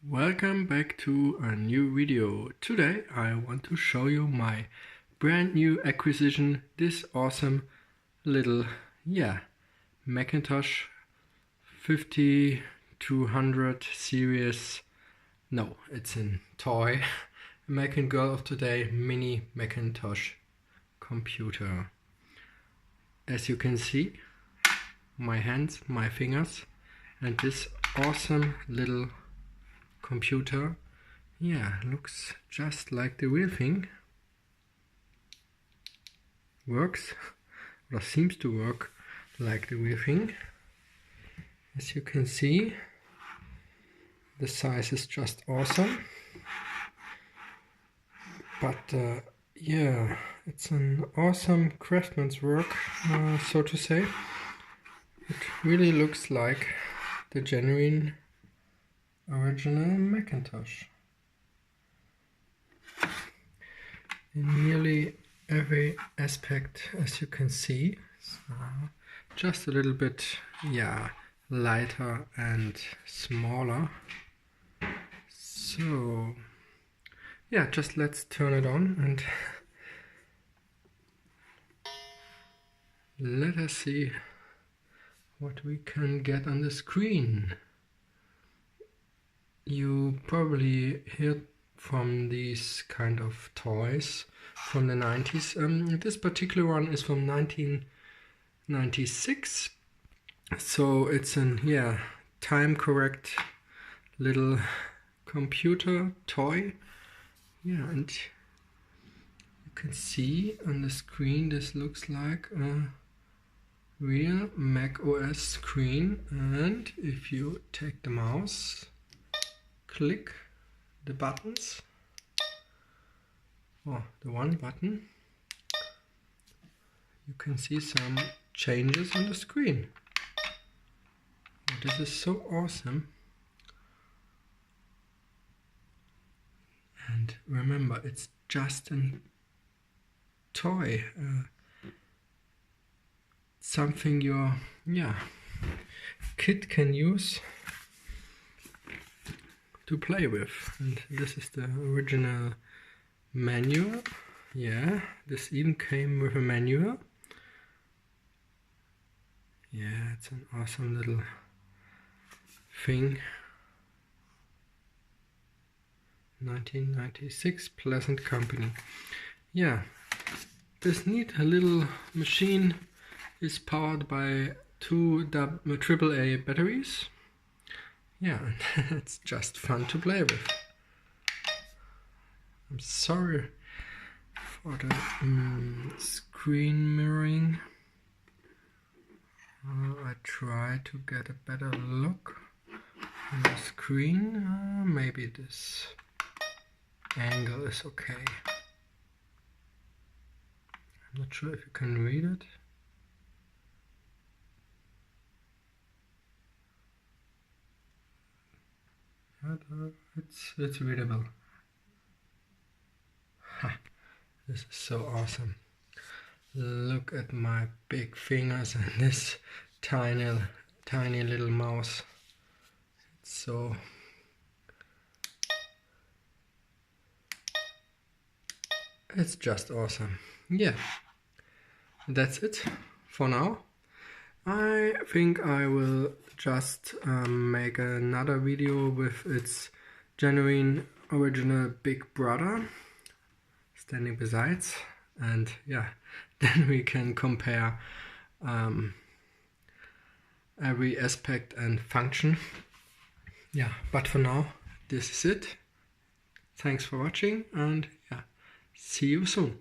Welcome back to a new video. Today I want to show you my brand new acquisition, this awesome little Macintosh 5200 series. No, it's a toy American girl of today mini Macintosh computer. As you can see, my hands, my fingers, and this awesome little computer, looks just like the real thing. Works, or seems to work like the real thing. As you can see, the size is just awesome. But it's an awesome craftsman's work, so to say. It really looks like the genuine original Macintosh. In nearly every aspect, as you can see. So just a little bit lighter and smaller. So just let's turn it on and let us see what we can get on the screen. You probably heard from these kind of toys from the 90s. This particular one is from 1996. So it's an time correct little computer toy. And you can see on the screen this looks like a real Mac OS screen. And if you take the mouse, click the buttons, or the one button, you can see some changes on the screen. This is so awesome. And remember, it's just a toy, something your kid can use to play with. And this is the original manual. This even came with a manual. It's an awesome little thing. 1996 Pleasant Company. This neat little machine is powered by two AAA batteries. It's just fun to play with. I'm sorry for the screen mirroring. I try to get a better look on the screen. Maybe this angle is okay. I'm not sure if you can read it. It's readable. This is so awesome. Look at my big fingers and this tiny little mouse. It's just awesome. That's it for now. I think I will just make another video with its genuine original big brother standing besides, and then we can compare every aspect and function. But for now, this is it. Thanks for watching, and see you soon.